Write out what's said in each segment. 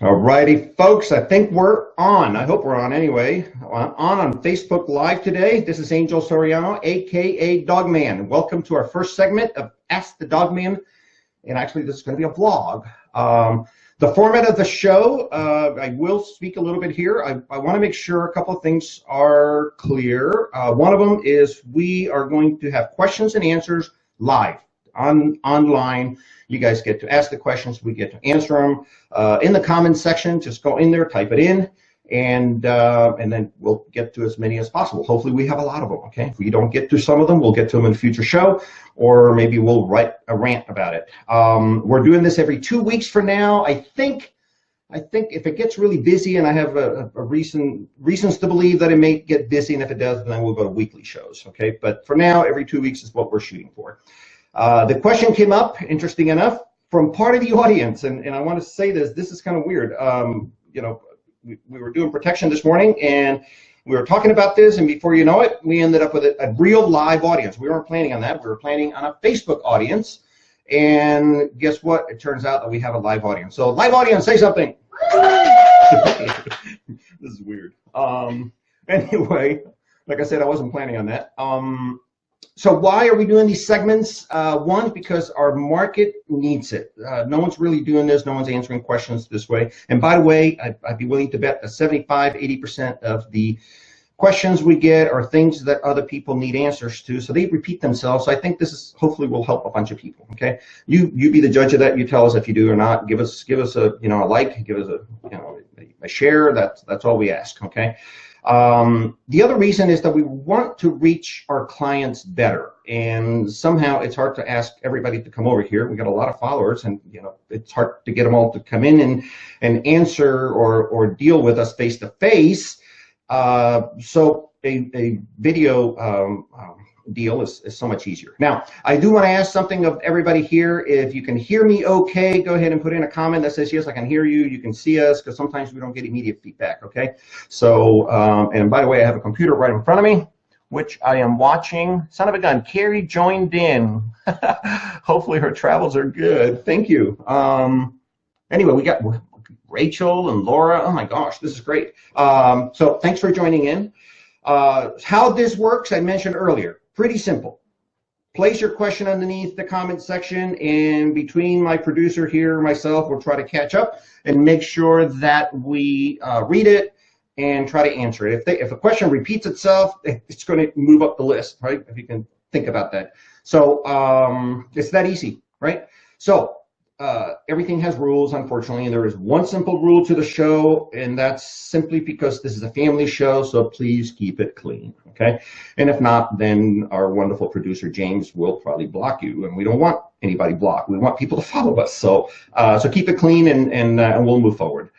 Alrighty, folks, I think we're on. I hope we're on anyway. On Facebook Live today. This is Angel Soriano, aka DogMan. Welcome to our first segment of Ask the Dogman. And actually, this is going to be a vlog. The format of the show, I will speak a little bit here. I want to make sure a couple of things are clear. One of them is we are going to have questions and answers live online. You guys get to ask the questions. We get to answer them in the comments section. Just go in there, type it in, and then we'll get to as many as possible. Hopefully, we have a lot of them. Okay, if we don't get to some of them, we'll get to them in a future show, or maybe we'll write a rant about it. We're doing this every 2 weeks for now. I think if it gets really busy, and I have a reasons to believe that it may get busy, and if it does, then we'll go to weekly shows. Okay, but for now, every 2 weeks is what we're shooting for. The question came up, interesting enough, from part of the audience, and I want to say this is kind of weird. You know, we were doing protection this morning, and we were talking about this, and before you know it, we ended up with a real live audience. We weren't planning on that. We were planning on a Facebook audience, and guess what? It turns out that we have a live audience. So, live audience, say something. This is weird. Anyway, like I said, I wasn't planning on that. So why are we doing these segments? One, because our market needs it. No one's really doing this. No one's answering questions this way. And by the way, I'd be willing to bet that 75, 80% of the questions we get are things that other people need answers to. So they repeat themselves. So I think this is hopefully will help a bunch of people. Okay, you be the judge of that. You tell us if you do or not. Give us a a like. Give us a share. That's all we ask. Okay. The other reason is that we want to reach our clients better, and somehow it's hard to ask everybody to come over here. We got a lot of followers, and it's hard to get them all to come in and answer or deal with us face to face. So a video deal is so much easier. Now, I do want to ask something of everybody here. If you can hear me okay, go ahead and put in a comment that says, yes, I can hear you. You can see us, because sometimes we don't get immediate feedback, okay? So, and by the way, I have a computer right in front of me, which I am watching. Son of a gun, Carrie joined in. Hopefully her travels are good. Thank you. Anyway, we got Rachel and Laura. Oh my gosh, this is great. So thanks for joining in. How this works, I mentioned earlier. Pretty simple. Place your question underneath the comment section, and between my producer here and myself, we'll try to catch up and make sure that we read it and try to answer it. If a question repeats itself, it's going to move up the list, right? If you can think about that. So it's that easy, right? So everything has rules, unfortunately, and there is one simple rule to the show, and that's simply because this is a family show, so please keep it clean, okay? And if not, then our wonderful producer, James, will probably block you, and we don't want anybody blocked. We want people to follow us, so so keep it clean, and we'll move forward.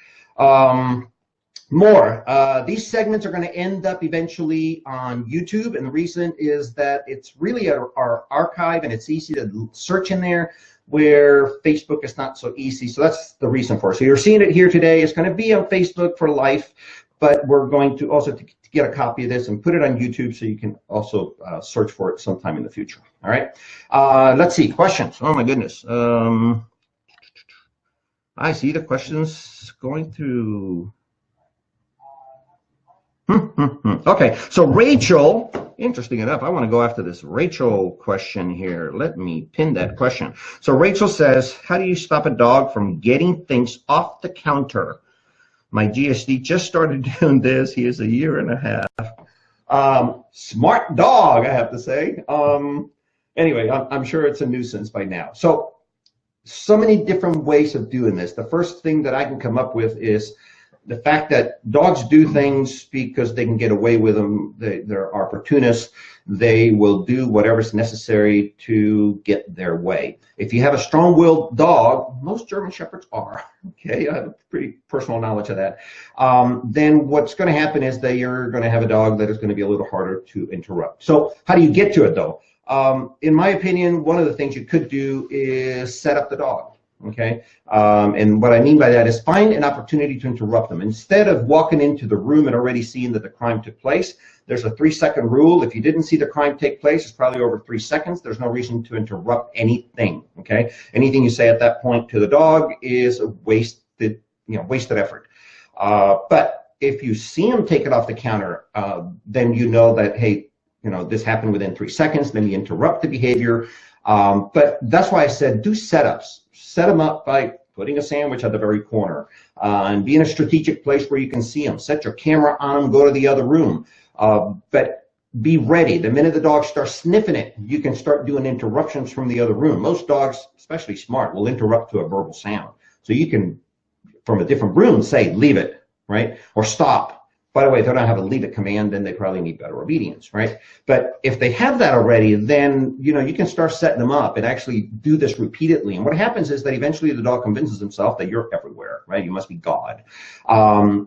These segments are going to end up eventually on YouTube, and the reason is that it's really our archive, and it's easy to search in there, where Facebook is not so easy. So that's the reason for it. So you're seeing it here today. It's going to be on Facebook for life, but we're going to also to get a copy of this and put it on YouTube, so you can also search for it sometime in the future. All right. Let's see, questions. Oh my goodness. I see the questions going through. Okay, so Rachel, interesting enough, I want to go after this Rachel question here. Let me pin that question. So Rachel says, how do you stop a dog from getting things off the counter? My GSD just started doing this. He is 1.5 years. Smart dog, I have to say. Anyway, I'm sure it's a nuisance by now. So many different ways of doing this. The first thing that I can come up with is the fact that dogs do things because they can get away with them. They're opportunists. They will do whatever's necessary to get their way. If you have a strong-willed dog, most German Shepherds are, okay, I have pretty personal knowledge of that, then what's going to happen is that you're going to have a dog that is going to be a little harder to interrupt. So how do you get to it, though? In my opinion, one of the things you could do is set up the dog. Okay, and what I mean by that is find an opportunity to interrupt them. Instead of walking into the room and already seeing that the crime took place, there's a 3-second rule. If you didn't see the crime take place, it's probably over 3 seconds. There's no reason to interrupt anything. Okay, anything you say at that point to the dog is a wasted wasted effort. But if you see them take it off the counter, then you know that, hey, this happened within 3 seconds. Then you interrupt the behavior. But that's why I said do setups. Set them up by putting a sandwich at the very corner, and be in a strategic place where you can see them. Set your camera on them, go to the other room. But be ready. The minute the dog starts sniffing it, you can start doing interruptions from the other room. Most dogs, especially smart, will interrupt to a verbal sound. So you can, from a different room, say, leave it, right? Or stop. By the way, if they don't have a leave it command, then they probably need better obedience, right? But if they have that already, then, you can start setting them up and actually do this repeatedly. And what happens is that eventually the dog convinces himself that you're everywhere, right? You must be God.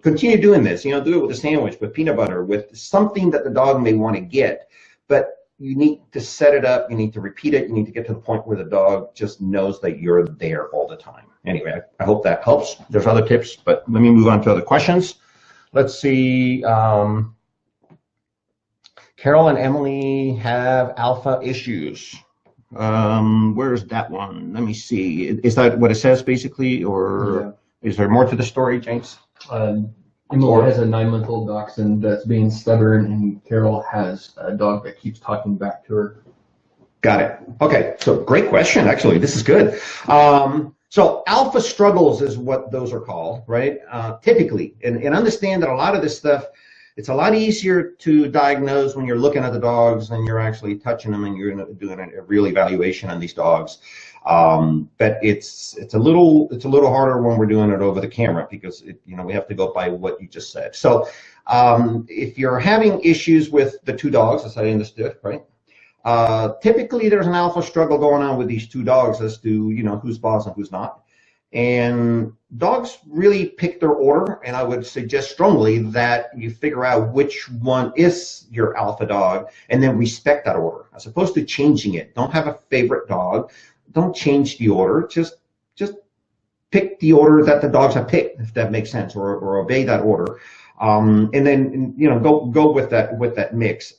Continue doing this, do it with a sandwich, with peanut butter, with something that the dog may want to get. But you need to set it up. You need to repeat it. You need to get to the point where the dog just knows that you're there all the time. Anyway, I hope that helps. There's other tips, but let me move on to other questions. Let's see. Carol and Emily have alpha issues. Where's that one? Let me see. Is that what it says basically, or is there more to the story, James? Emily has a 9-month-old dachshund that's being stubborn, and Carol has a dog that keeps talking back to her. Got it. Okay, so great question, actually. This is good. So alpha struggles is what those are called, right? Typically, and understand that a lot of this stuff, it's a lot easier to diagnose when you're looking at the dogs and you're actually touching them and you're doing a real evaluation on these dogs. But it's a little harder when we're doing it over the camera because we have to go by what you just said. So if you're having issues with the 2 dogs, as I understood, right? Typically there's an alpha struggle going on with these 2 dogs as to who's boss and who's not, and dogs really pick their order, and I would suggest strongly that you figure out which one is your alpha dog and then respect that order as opposed to changing it. Don't have a favorite dog, don't change the order, just pick the order that the dogs have picked, if that makes sense, or obey that order. And then go with that mix.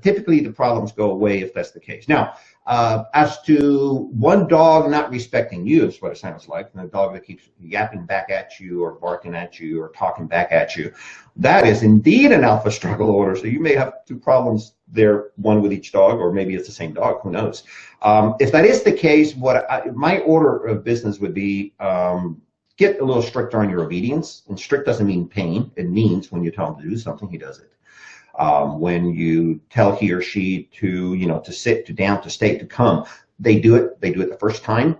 Typically the problems go away if that's the case. Now, as to one dog not respecting you, is what it sounds like, and a dog that keeps yapping back at you or barking at you or talking back at you, that is indeed an alpha struggle order. So you may have 2 problems there, one with each dog, or maybe it's the same dog, who knows. If that is the case, my order of business would be, get a little stricter on your obedience. And strict doesn't mean pain. It means when you tell him to do something, he does it. When you tell he or she to, to sit, to down, to stay, to come, they do it. They do it the first time.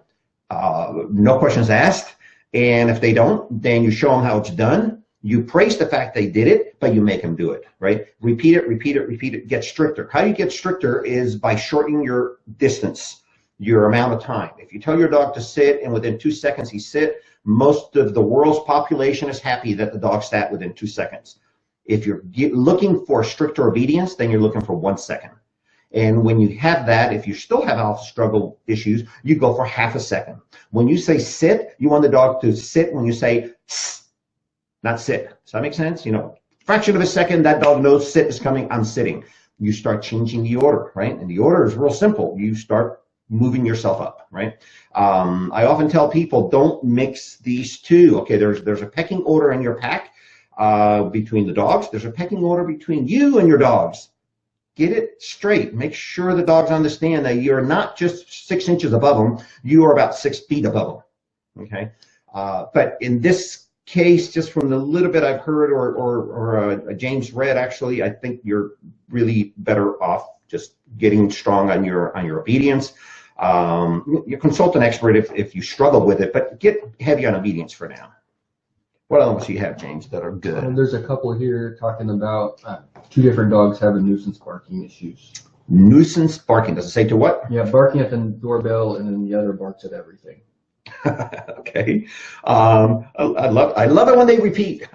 No questions asked. And if they don't, then you show them how it's done. You praise the fact they did it, but you make them do it, right? Repeat it, repeat it, repeat it. Get stricter. How you get stricter is by shortening your distance, your amount of time. If you tell your dog to sit and within 2 seconds he sit, most of the world's population is happy that the dog sat within 2 seconds. If you're looking for stricter obedience, then you're looking for 1 second. And when you have that, if you still have alpha struggle issues, you go for half a second. When you say sit, you want the dog to sit when you say tss, not sit. Does that make sense? Fraction of a second, that dog knows sit is coming, I'm sitting. You start changing the order, right? And the order is real simple. You start moving yourself up, right? I often tell people, don't mix these 2. Okay, there's a pecking order in your pack between the dogs. There's a pecking order between you and your dogs. Get it straight. Make sure the dogs understand that you're not just 6 inches above them. You are about 6 feet above them, okay? But in this case, just from the little bit I've heard or James read, actually, I think you're really better off just getting strong on your obedience. You consult an expert if you struggle with it, but get heavy on obedience for now. What else do you have, James, that are good? There's a couple here talking about 2 different dogs having nuisance barking issues. Nuisance barking, does it say to what? Yeah, barking at the doorbell, and then the other barks at everything. Okay. I love it when they repeat.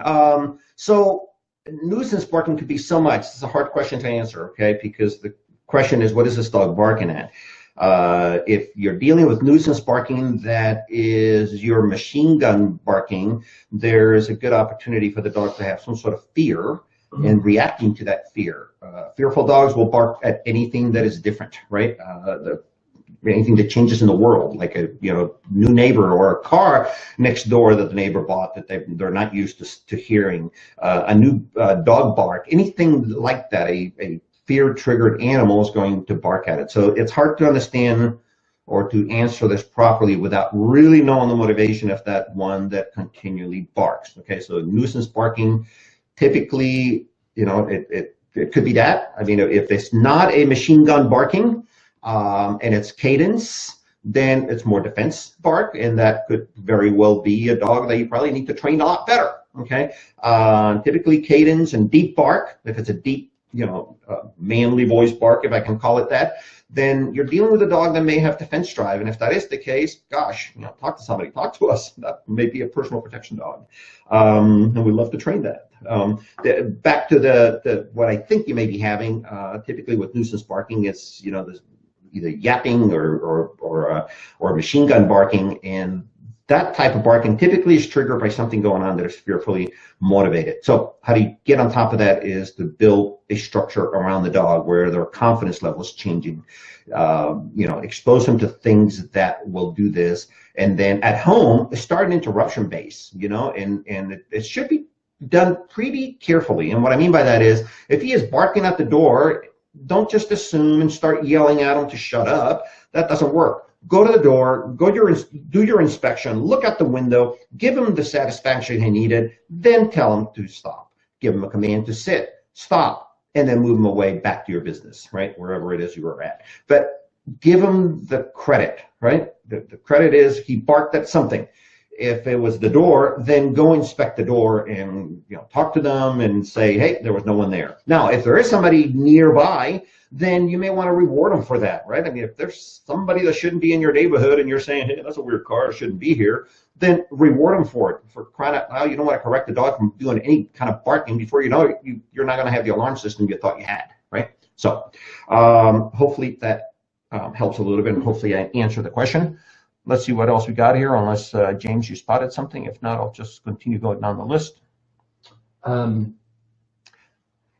So nuisance barking could be so much. It's a hard question to answer, okay, because the question is, what is this dog barking at? If you're dealing with nuisance barking that is your machine gun barking, there's a good opportunity for the dog to have some sort of fear and reacting to that fear. Fearful dogs will bark at anything that is different, right? anything that changes in the world, like a new neighbor or a car next door that the neighbor bought that they're not used to hearing, a new dog bark, anything like that. A fear-triggered animal is going to bark at it. So it's hard to understand or to answer this properly without really knowing the motivation of that one that continually barks. Okay, so nuisance barking, typically, it could be that. I mean, if it's not a machine gun barking and it's cadence, then it's more defense bark, and that could very well be a dog that you probably need to train a lot better. Okay, typically cadence and deep bark, if it's a deep, manly voice bark, if I can call it that, then you're dealing with a dog that may have defense drive. And if that is the case, gosh, talk to somebody, talk to us. That may be a personal protection dog. And we'd love to train that. Back to the what I think you may be having, typically with nuisance barking, it's, there's either yapping or machine gun barking. And that type of barking typically is triggered by something going on that is fearfully motivated. So how do you get on top of that is to build a structure around the dog where their confidence level is changing. Expose them to things that will do this. And then at home, start an interruption base, and it should be done pretty carefully. And what I mean by that is, if he is barking at the door, don't just assume and start yelling at him to shut up. That doesn't work. Go to the door, do your inspection, look out the window, give him the satisfaction he needed, then tell him to stop. Give him a command to sit, stop, and then move him away back to your business, right, wherever it is you were at. But give him the credit, right? The credit is he barked at something. If it was the door, then go inspect the door and talk to them and say, hey, there was no one there. Now, if there is somebody nearby, then you may want to reward them for that, right? I mean, if there's somebody that shouldn't be in your neighborhood and you're saying, hey, that's a weird car, it shouldn't be here, then reward them for it. For crying out loud, you don't want to correct the dog from doing any kind of barking. Before you know it, you're not going to have the alarm system you thought you had, right? So hopefully that helps a little bit, and hopefully I answered the question. Let's see what else we got here, unless, James, you spotted something. If not, I'll just continue going down the list.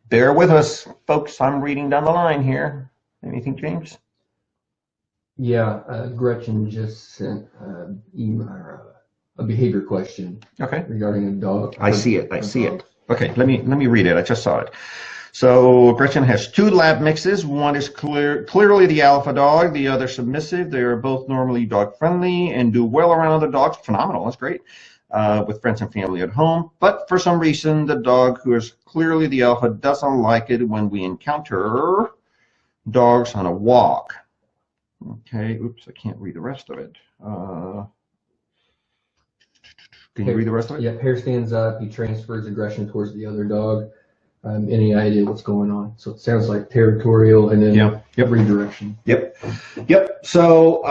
Bear with us, folks. I'm reading down the line here. Anything, James? Yeah, Gretchen just sent a behavior question. Okay. Regarding a dog. I see it. Okay, let me read it. I just saw it. So Gretchen has two lab mixes. One is clearly the alpha dog, the other submissive. They are both normally dog friendly and do well around other dogs. Phenomenal, that's great. With friends and family at home. But for some reason, the dog who is clearly the alpha doesn't like it when we encounter dogs on a walk. Okay, oops, I can't read the rest of it. Can you read the rest of it? Yeah, hair stands up. He transfers aggression towards the other dog. Any idea what's going on? So it sounds like territorial and then redirection. Yep. So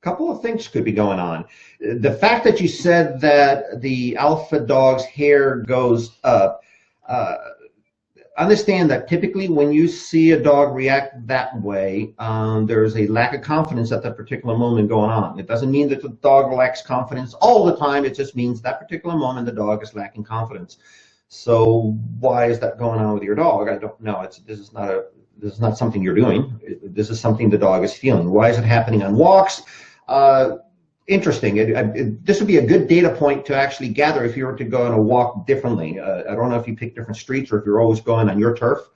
couple of things could be going on. The fact that you said that the alpha dog's hair goes up, understand that typically when you see a dog react that way, there's a lack of confidence at that particular moment going on. It doesn't mean that the dog lacks confidence all the time. It just means that particular moment the dog is lacking confidence. So why is that going on with your dog? I don't know. This is not something you're doing. This is something the dog is feeling. Why is it happening on walks? Interesting. This would be a good data point to actually gather if you were to go on a walk differently. I don't know if you pick different streets or if you're always going on your turf.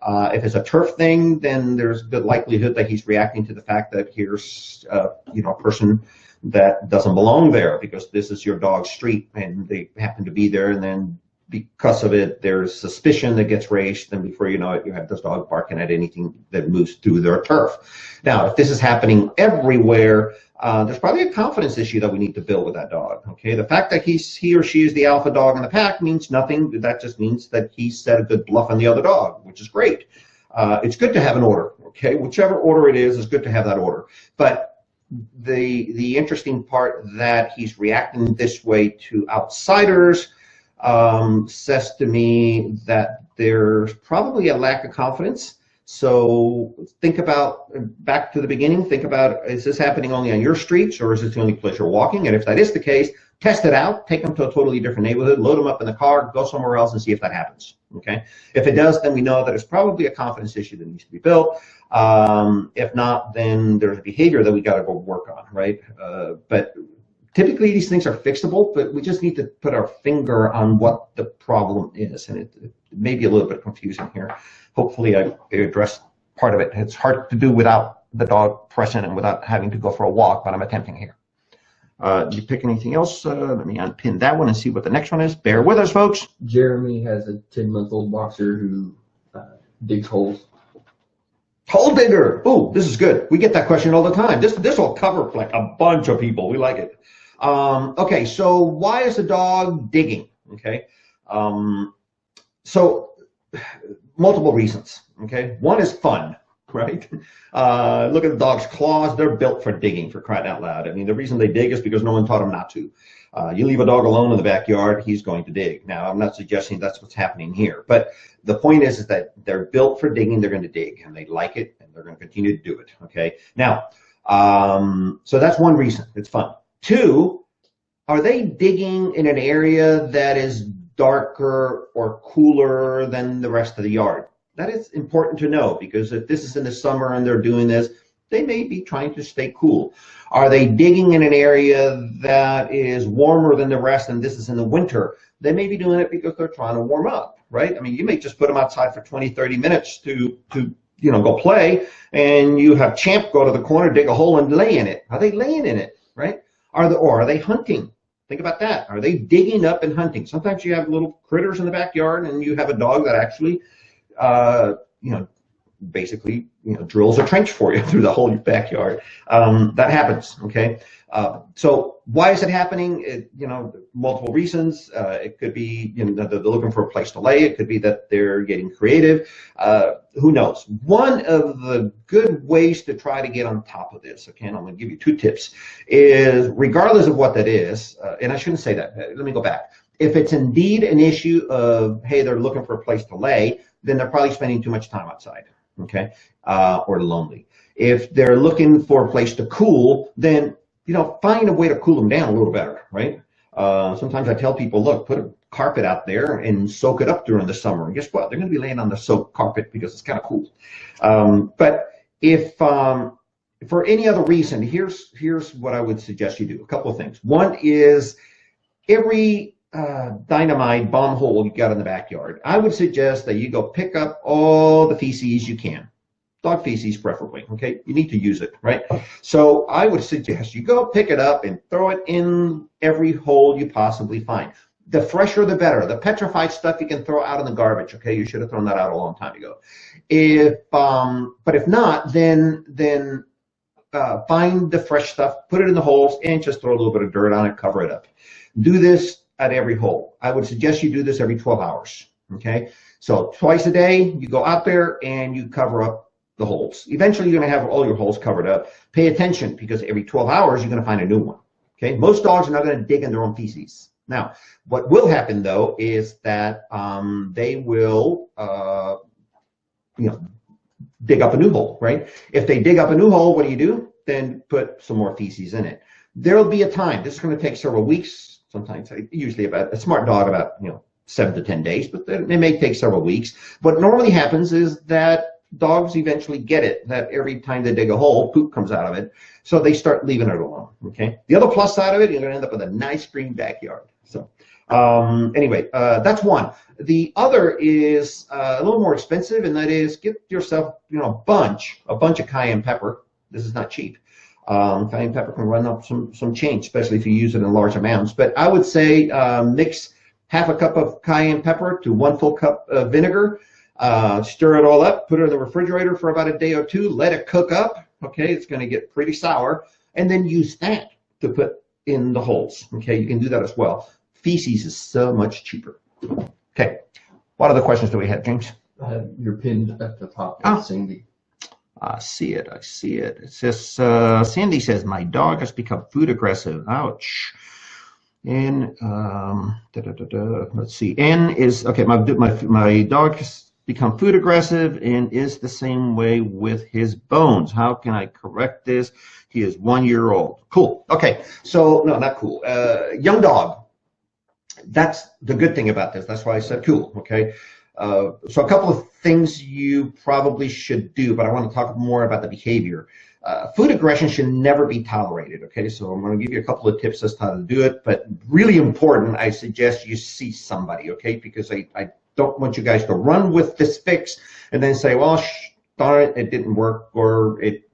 If it's a turf thing, then there's a good likelihood that he's reacting to the fact that here's a person that doesn't belong there because this is your dog's street and they happen to be there, and then because of it, there's suspicion that gets raised, and before you know it, you have this dog barking at anything that moves through their turf. Now, if this is happening everywhere, there's probably a confidence issue that we need to build with that dog. Okay, the fact that he or she is the alpha dog in the pack means nothing. That just means that he set a good bluff on the other dog, which is great. It's good to have an order. Okay, whichever order it is good to have that order. But the interesting part that he's reacting this way to outsiders says to me that there's probably a lack of confidence. So think about, back to the beginning, think about, is this happening only on your streets or is it the only place you're walking? And if that is the case, test it out, take them to a totally different neighborhood, load them up in the car, go somewhere else and see if that happens, okay? If it does, then we know that it's probably a confidence issue that needs to be built. If not, then there's a behavior that we got to go work on, right? But typically these things are fixable, but we just need to put our finger on what the problem is. And it may be a little bit confusing here. Hopefully I addressed part of it. It's hard to do without the dog present and without having to go for a walk, but I'm attempting here. Did you pick anything else? Let me unpin that one and see what the next one is. Bear with us, folks. Jeremy has a 10-month-old boxer who digs holes. Hole digger. Ooh, this is good. We get that question all the time. This will cover like a bunch of people. We like it. Okay, so why is the dog digging? Okay, so multiple reasons. Okay, one is fun, right? Look at the dog's claws. They're built for digging, for crying out loud. I mean, the reason they dig is because no one taught them not to. You leave a dog alone in the backyard, he's going to dig. Now, I'm not suggesting that's what's happening here, but the point is that they're built for digging. They're going to dig, and they like it, and they're going to continue to do it. Okay. Now, so that's one reason. It's fun. Two, are they digging in an area that is darker or cooler than the rest of the yard? That is important to know, because if this is in the summer and they're doing this, they may be trying to stay cool. Are they digging in an area that is warmer than the rest and this is in the winter? They may be doing it because they're trying to warm up, right? I mean, you may just put them outside for 20, 30 minutes to go play, and you have Champ go to the corner, dig a hole, and lay in it. Are they laying in it, right? Or are they hunting? Think about that. Are they digging up and hunting? Sometimes you have little critters in the backyard, and you have a dog that actually, basically, drills a trench for you through the whole backyard. That happens, okay? So why is it happening? Multiple reasons. It could be, they're looking for a place to lay. It could be that they're getting creative. Who knows? One of the good ways to try to get on top of this, okay, and I'm going to give you 2 tips, is regardless of what that is, and I shouldn't say that. Let me go back. If it's indeed an issue of, hey, they're looking for a place to lay, then they're probably spending too much time outside, okay, or lonely. If they're looking for a place to cool, then find a way to cool them down a little better, right? Sometimes I tell people, look, put a carpet out there and soak it up during the summer. And guess what? They're going to be laying on the soaked carpet because it's kind of cool. But if for any other reason, here's what I would suggest you do. A couple of things. One is every dynamite bomb hole you got in the backyard, I would suggest that you go pick up all the feces you can. Dog feces preferably, okay? You need to use it, right? So I would suggest you go pick it up and throw it in every hole you possibly find. The fresher, the better. The petrified stuff you can throw out in the garbage, okay? You should have thrown that out a long time ago. But if not, then find the fresh stuff, put it in the holes, and just throw a little bit of dirt on it, cover it up. Do this at every hole. I would suggest you do this every 12 hours, okay? So twice a day, you go out there and you cover up the holes. Eventually, you're going to have all your holes covered up. Pay attention, because every 12 hours, you're going to find a new one. Okay, most dogs are not going to dig in their own feces. Now, what will happen though is that they will, dig up a new hole, right? If they dig up a new hole, what do? Then put some more feces in it. There'll be a time. This is going to take several weeks. Sometimes, usually about a smart dog, about 7 to 10 days, but it may take several weeks. What normally happens is that dogs eventually get it, that every time they dig a hole, poop comes out of it. So they start leaving it alone, okay? The other plus side of it, you're going to end up with a nice green backyard. So anyway, that's one. The other is a little more expensive, and that is get yourself, a bunch of cayenne pepper. This is not cheap. Cayenne pepper can run up some change, especially if you use it in large amounts. But I would say mix half a cup of cayenne pepper to 1 full cup of vinegar. Stir it all up, put it in the refrigerator for about a day or 2, let it cook up, okay? It's going to get pretty sour, and then use that to put in the holes, okay? You can do that as well. Feces is so much cheaper. Okay, what other questions do we have, James? You're pinned at the top, Sandy. I see it. It says, Sandy says, my dog has become food aggressive. Ouch. And let's see. N is, okay, my dog has become food aggressive and is the same way with his bones. How can I correct this? He is 1 year old. Cool. Okay. So, no, not cool. Young dog. That's the good thing about this. That's why I said cool. Okay. So a couple of things you probably should do, but I want to talk more about the behavior. Food aggression should never be tolerated, okay? So I'm going to give you a couple of tips as to how to do it, but really important, I suggest you see somebody, okay? Because I don't want you guys to run with this fix and then say, well, darn it, it didn't work, or it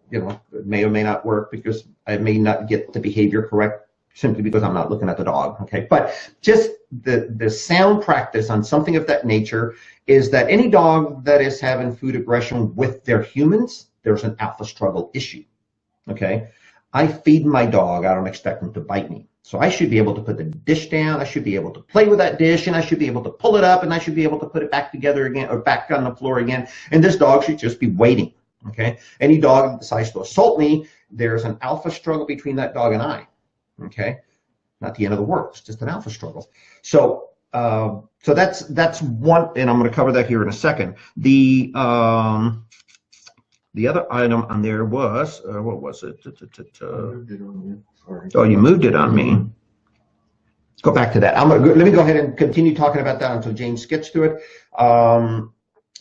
may or may not work because I may not get the behavior correct simply because I'm not looking at the dog, okay? But just the sound practice on something of that nature is that any dog that is having food aggression with their humans, there's an alpha struggle issue, okay? I feed my dog, I don't expect him to bite me. So I should be able to put the dish down, I should be able to play with that dish, and I should be able to pull it up, and I should be able to put it back together again, or back on the floor again, and this dog should just be waiting, okay? Any dog that decides to assault me, there's an alpha struggle between that dog and I, okay? Not the end of the world, it's just an alpha struggle. So so that's one, and I'm going to cover that here in a second. The other item on there was, what was it? Oh, you moved it on me. Let's go back to that. Let me go ahead and continue talking about that until James gets to it.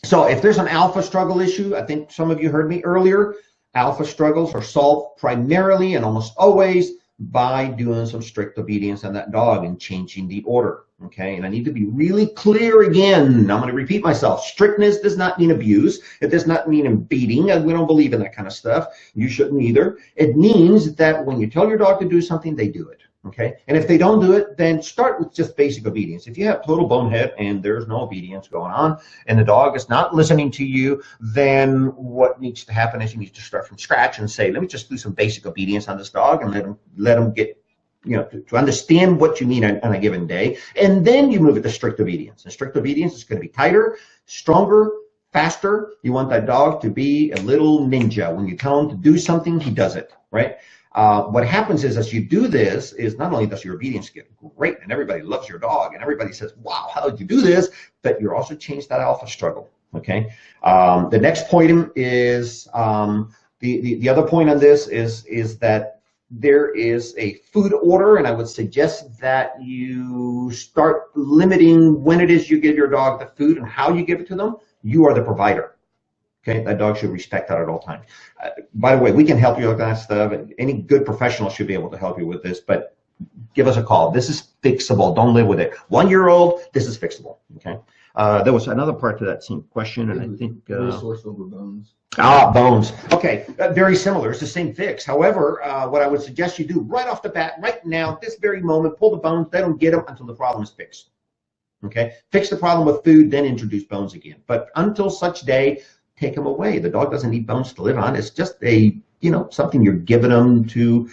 So if there's an alpha struggle issue, I think some of you heard me earlier, alpha struggles are solved primarily and almost always by doing some strict obedience on that dog and changing the order, okay? And I need to be really clear again. I'm going to repeat myself. Strictness does not mean abuse. It does not mean beating, and we don't believe in that kind of stuff. You shouldn't either. It means that when you tell your dog to do something, they do it, okay? And if they don't do it, then start with just basic obedience. If you have total bonehead and there's no obedience going on and the dog is not listening to you, then what needs to happen is you need to start from scratch and say, let me just do some basic obedience on this dog and let him get, to understand what you mean on a given day. And then you move it to strict obedience. And strict obedience is going to be tighter, stronger, faster. You want that dog to be a little ninja. When you tell him to do something, he does it, right? What happens is, as you do this, is not only does your obedience get great and everybody loves your dog and everybody says, wow, how did you do this? But you're also changed that alpha struggle, okay? The next point is, the other point on this is that there is a food order, and I would suggest that you start limiting when it is you give your dog the food and how you give it to them. You are the provider. Okay, that dog should respect that at all times. By the way, we can help you with that stuff. Any good professional should be able to help you with this, but give us a call. This is fixable. Don't live with it. 1-year-old, this is fixable. Okay. There was another part to that same question, and I think resource over bones. Bones. Okay, very similar. It's the same fix. However, what I would suggest you do right off the bat, right now, at this very moment, pull the bones. They don't get them until the problem is fixed. Okay, fix the problem with food, then introduce bones again. But until such day, take them away. The dog doesn't need bones to live on. It's just a, something you're giving them to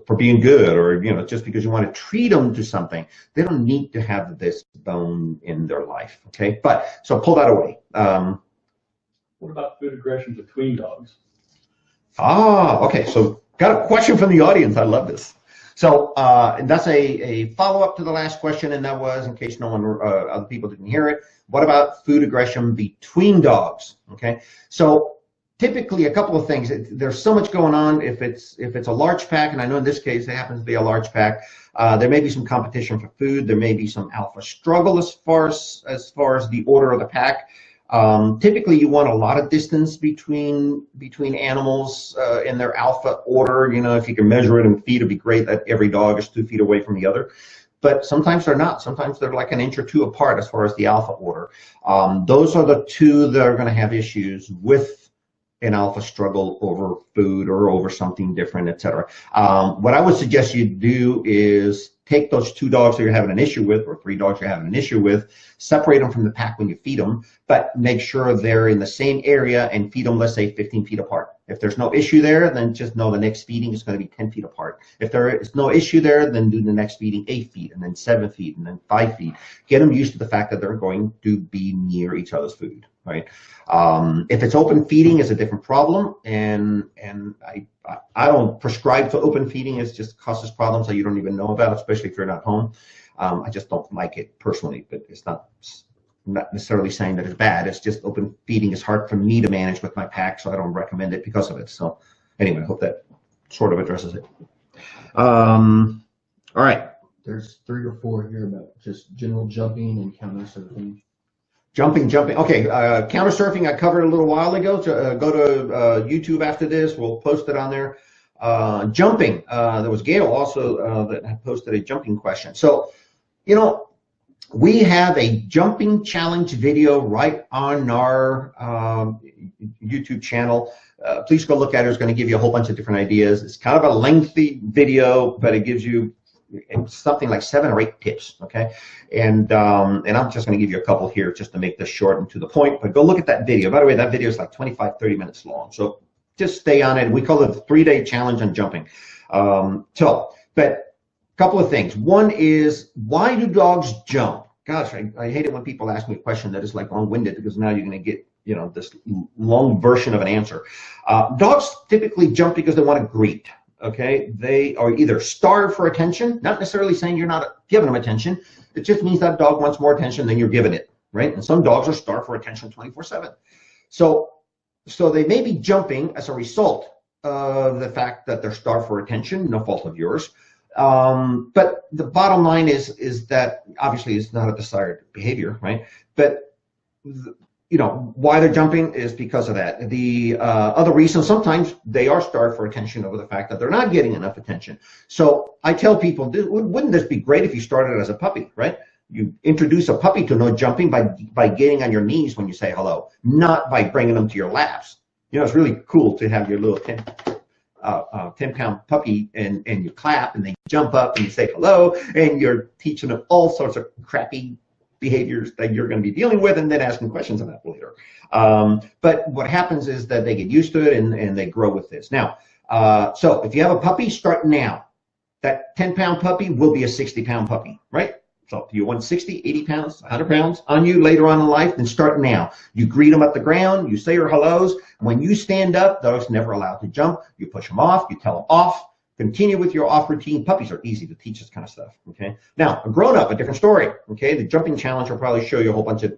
for being good, or, just because you want to treat them to something. They don't need to have this bone in their life. Okay, so pull that away. What about food aggression between dogs? Okay. So got a question from the audience. I love this. So and that's a follow-up to the last question, and that was, in case no one, other people didn't hear it, what about food aggression between dogs? Okay. So typically a couple of things. There's so much going on. If it's a large pack, and I know in this case it happens to be a large pack, there may be some competition for food. There may be some alpha struggle as far as the order of the pack. Typically, you want a lot of distance between animals in their alpha order. If you can measure it in feet, it'd be great that every dog is 2 feet away from the other. But sometimes they're not. Sometimes they're like an inch or two apart as far as the alpha order. Those are the two that are going to have issues with an alpha struggle over food or over something different, etc. What I would suggest you do is take those 2 dogs that you're having an issue with, or 3 dogs you're having an issue with, separate them from the pack when you feed them, but make sure they're in the same area and feed them, let's say, 15 feet apart. If there's no issue there, then just know the next feeding is going to be 10 feet apart. If there is no issue there, then do the next feeding 8 feet, and then 7 feet, and then 5 feet. Get them used to the fact that they're going to be near each other's food, right? If it's open feeding, it's a different problem, and I don't prescribe to open feeding. It just causes problems that you don't even know about, especially if you're not home. I just don't like it personally, but it's not necessarily saying that it's bad. It's just open feeding is hard for me to manage with my pack, so I don't recommend it because of it. So anyway, I hope that sort of addresses it. All right. There's 3 or 4 here about just general jumping and counter surfing. Jumping. Okay, counter surfing I covered a little while ago. So, go to YouTube after this. We'll post it on there. Jumping. There was Gail also that had posted a jumping question. So, you know, we have a jumping challenge video right on our YouTube channel. Please go look at it. It's going to give you a whole bunch of different ideas. It's kind of a lengthy video, but it gives you something like 7 or 8 tips, okay? And I'm just going to give you a couple here just to make this short and to the point, but go look at that video. By the way, that video is like 25, 30 minutes long, so just stay on it. We call it the 3-day challenge on jumping. But a couple of things. One is, why do dogs jump? Gosh, I hate it when people ask me a question that is like long-winded, because now you're going to get, you know, this long version of an answer. Dogs typically jump because they want to greet. Okay, they are either starved for attention, not necessarily saying you're not giving them attention. It just means that dog wants more attention than you're giving it, right? And some dogs are starved for attention 24/7. So they may be jumping as a result of the fact that they're starved for attention, no fault of yours. But the bottom line is that obviously it's not a desired behavior, right? But you know, why they're jumping is because of that. The other reason, sometimes they are starved for attention over the fact that they're not getting enough attention. So I tell people, wouldn't this be great if you started as a puppy, right? You introduce a puppy to no jumping by getting on your knees when you say hello, not by bringing them to your laps. You know, it's really cool to have your little 10-pound puppy and you clap and they jump up and you say hello, and you're teaching them all sorts of crappy behaviors that you're going to be dealing with and then asking questions about later. But what happens is that they get used to it and they grow with this. Now, so if you have a puppy, start now. That 10-pound puppy will be a 60-pound puppy, right? So if you want 60, 80 pounds, 100 pounds on you later on in life, then start now. You greet them at the ground, you say your hellos. When you stand up, dogs never allowed to jump. You push them off, you tell them off. Continue with your off routine. Puppies are easy to teach this kind of stuff, okay? Now, a grown-up, a different story, okay? The jumping challenge will probably show you a whole bunch of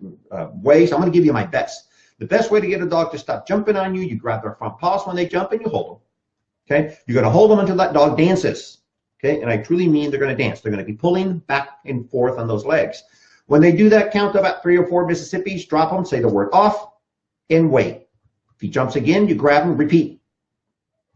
ways. I'm going to give you my best. The best way to get a dog to stop jumping on you, you grab their front paws when they jump and you hold them, okay? You're going to hold them until that dog dances, okay? And I truly mean they're going to dance. They're going to be pulling back and forth on those legs. When they do that, count about 3 or 4 Mississippis, drop them, say the word off, and wait. If he jumps again, you grab him, repeat,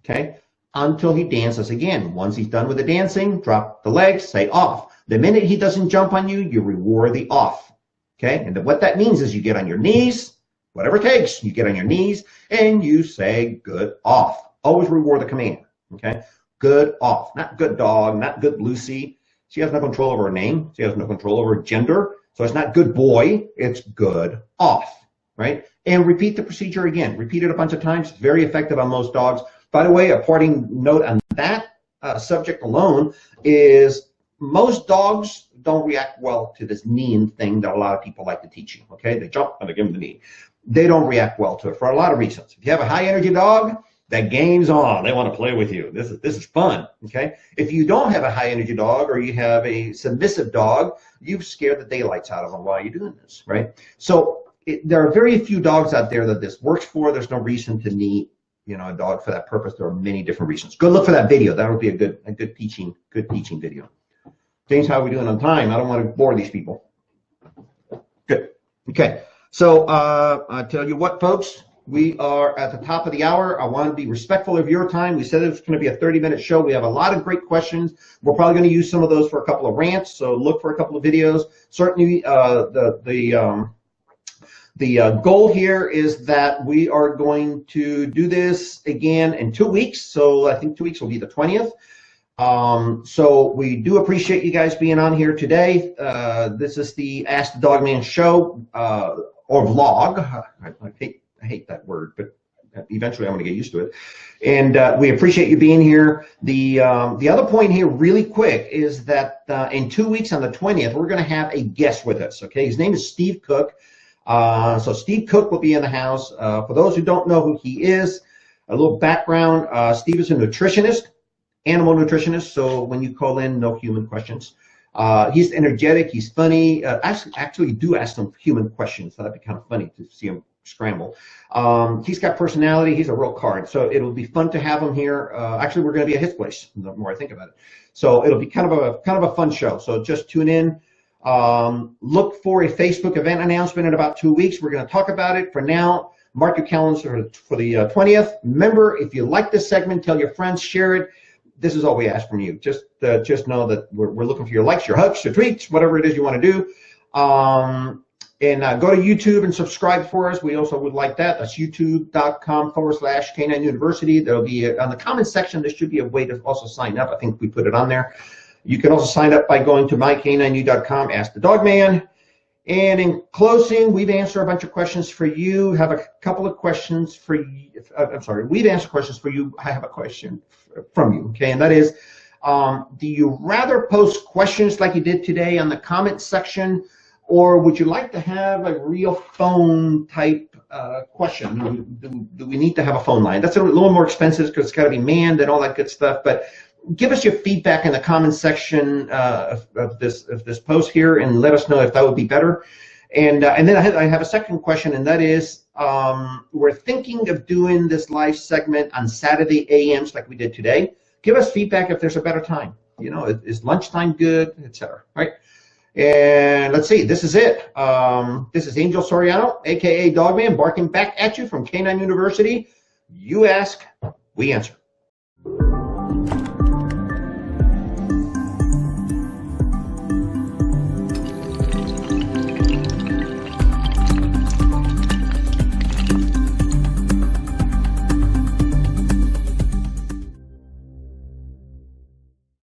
okay? Until he dances again. Once he's done with the dancing, drop the legs, say off. The minute he doesn't jump on you, you reward the off, okay? And what that means is you get on your knees, whatever it takes, you get on your knees, and you say good off. Always reward the command, okay? Good off, not good dog, not good Lucy. She has no control over her name. She has no control over her gender. So it's not good boy, it's good off, right? And repeat the procedure again. Repeat it a bunch of times. It's very effective on most dogs. By the way, a parting note on that subject alone is most dogs don't react well to this kneeing thing that a lot of people like to teach you, okay? They jump and they give them the knee. They don't react well to it for a lot of reasons. If you have a high-energy dog, that game's on. They want to play with you. This is fun, okay? If you don't have a high-energy dog or you have a submissive dog, you've scared the daylights out of them while you're doing this, right? So there are very few dogs out there that this works for. There's no reason to knee, you know, a dog for that purpose. There are many different reasons. Go look for that video. That would be a good teaching video. James, how are we doing on time? I don't want to bore these people. Good. Okay. So I tell you what, folks, we are at the top of the hour. I want to be respectful of your time. We said it was going to be a 30-minute show. We have a lot of great questions. We're probably going to use some of those for a couple of rants. So look for a couple of videos. Certainly, the goal here is that we are going to do this again in 2 weeks. So I think 2 weeks will be the 20th. So we do appreciate you guys being on here today. This is the Ask the Dogman show, or vlog. I hate that word, but eventually I'm going to get used to it. And we appreciate you being here. The other point here really quick is that in 2 weeks on the 20th, we're going to have a guest with us. Okay, his name is Steve Cook. So Steve Cook will be in the house. For those who don't know who he is, a little background. Steve is a nutritionist, animal nutritionist. So when you call in, no human questions. He's energetic. He's funny. Actually do ask some human questions. That'd be kind of funny to see him scramble. He's got personality. He's a real card. So it'll be fun to have him here. Actually, we're going to be at his place the more I think about it. So it'll be kind of a fun show. So just tune in. Look for a Facebook event announcement in about 2 weeks. We're going to talk about it. For now, mark your calendars for the 20th. Remember, if you like this segment, tell your friends, share it. This is all we ask from you. Just know that we're looking for your likes, your hugs, your tweets, whatever it is you want to do. And go to YouTube and subscribe for us. We also would like that. That's youtube.com/K9 University. There'll be on the comment section. There should be a way to also sign up. I think we put it on there. You can also sign up by going to myk9u.com, ask the DogMan. And in closing, we've answered a bunch of questions for you. Have a couple of questions for you. I'm sorry, we've answered questions for you. I have a question from you, okay? And that is, do you rather post questions like you did today on the comment section, or would you like to have a real phone type question? Do we need to have a phone line? That's a little more expensive because it's got to be manned and all that good stuff. But give us your feedback in the comment section of this post here, and let us know if that would be better. And then I have a second question, and that is, we're thinking of doing this live segment on Saturday AMs like we did today. Give us feedback if there's a better time. You know, is lunchtime good, etc. Right? And let's see, this is it. This is Angel Soriano, aka DogMan, barking back at you from K9 University. You ask, we answer.